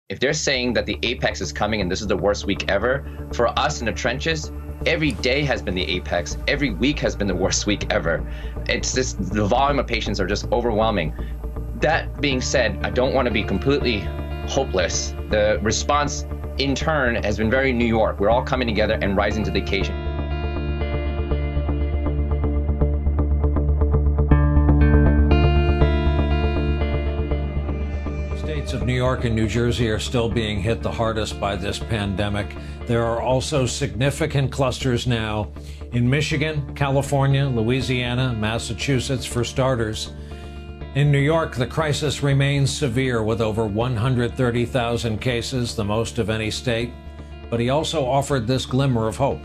If they're saying that the apex is coming and this is the worst week ever, for us in the trenches, every day has been the apex. Every week has been the worst week ever. It's just, the volume of patients are just overwhelming. That being said, I don't want to be completely hopeless. The response in turn has been very New York. We're all coming together and rising to the occasion. Of New York and New Jersey are still being hit the hardest by this pandemic. There are also significant clusters now in Michigan, California, Louisiana, Massachusetts, for starters. In New York, the crisis remains severe with over 130,000 cases, the most of any state. But he also offered this glimmer of hope.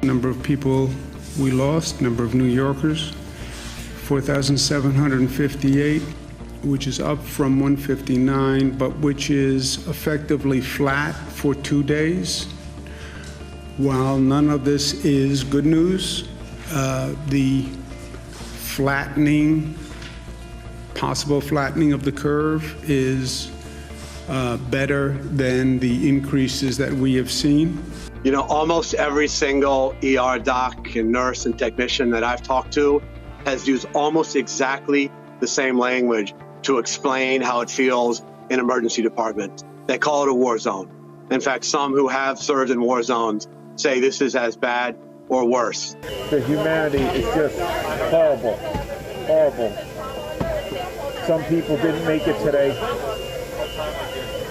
Number of people we lost, number of New Yorkers, 4,758. Which is up from 159, but which is effectively flat for 2 days. While none of this is good news, the possible flattening of the curve is better than the increases that we have seen. You know, almost every single ER doc and nurse and technician that I've talked to has used almost exactly the same language to explain how it feels in emergency departments. They call it a war zone. In fact, some who have served in war zones say this is as bad or worse. The humanity is just horrible, horrible. Some people didn't make it today,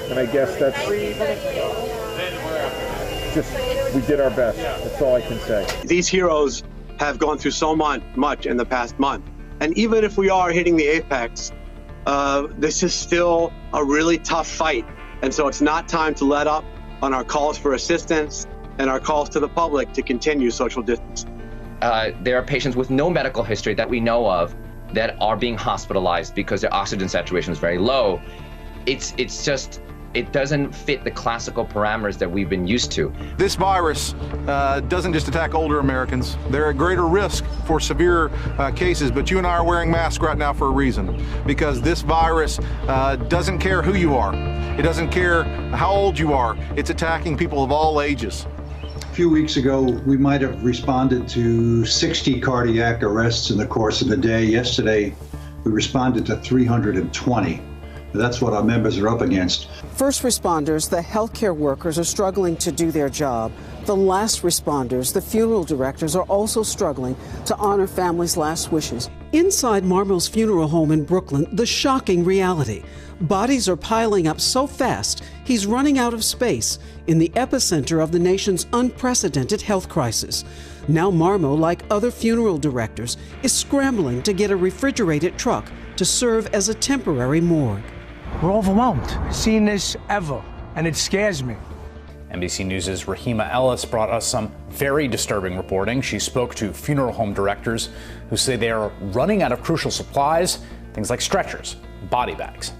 and I guess that's just, we did our best. That's all I can say. These heroes have gone through so much in the past month. And even if we are hitting the apex, this is still a really tough fight. And so it's not time to let up on our calls for assistance and our calls to the public to continue social distance. There are patients with no medical history that we know of that are being hospitalized because their oxygen saturation is very low. It's just, it doesn't fit the classical parameters that we've been used to. This virus doesn't just attack older Americans. They're at greater risk for severe cases, but you and I are wearing masks right now for a reason, because this virus doesn't care who you are. It doesn't care how old you are. It's attacking people of all ages. A few weeks ago, we might have responded to 60 cardiac arrests in the course of the day. Yesterday, we responded to 320. That's what our members are up against. First responders, the healthcare workers, are struggling to do their job. The last responders, the funeral directors, are also struggling to honor families' last wishes. Inside Marmo's funeral home in Brooklyn, the shocking reality. Bodies are piling up so fast, he's running out of space in the epicenter of the nation's unprecedented health crisis. Now Marmo, like other funeral directors, is scrambling to get a refrigerated truck to serve as a temporary morgue. We're overwhelmed. Seen this ever, and it scares me. NBC News' Rahima Ellis brought us some very disturbing reporting. She spoke to funeral home directors who say they are running out of crucial supplies, things like stretchers, body bags.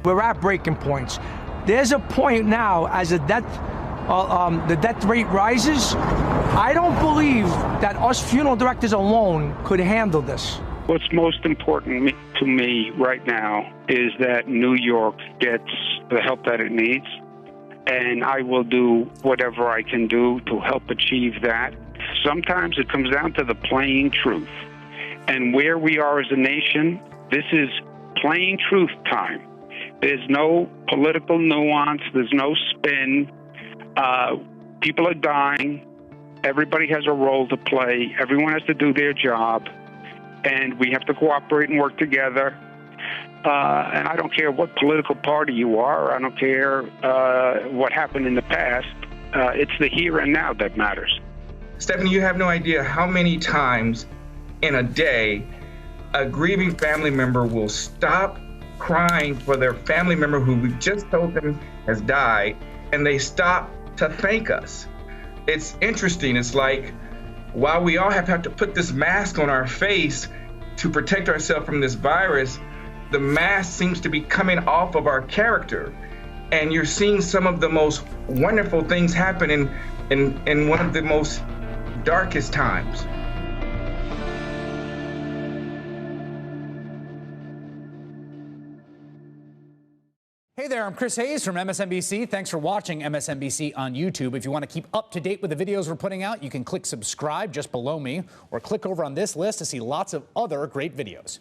We're at breaking points. There's a point now as the death rate rises. I don't believe that us funeral directors alone could handle this. What's most important to me right now is that New York gets the help that it needs, and I will do whatever I can do to help achieve that. Sometimes it comes down to the plain truth. And where we are as a nation, this is plain truth time. There's no political nuance. There's no spin. People are dying. Everybody has a role to play. Everyone has to do their job. And we have to cooperate and work together. And I don't care what political party you are. I don't care what happened in the past. It's the here and now that matters. Stephanie, you have no idea how many times in a day a grieving family member will stop crying for their family member who we just told them has died, and they stop to thank us. It's interesting. It's like, while we all have to put this mask on our face to protect ourselves from this virus, the mask seems to be coming off of our character. And you're seeing some of the most wonderful things happen in one of the most darkest times. Hey there. there. I'm Chris Hayes from MSNBC. Thanks for watching MSNBC on YouTube. If you want to keep up to date with the videos we're putting out, you can click subscribe just below me or click over on this list to see lots of other great videos.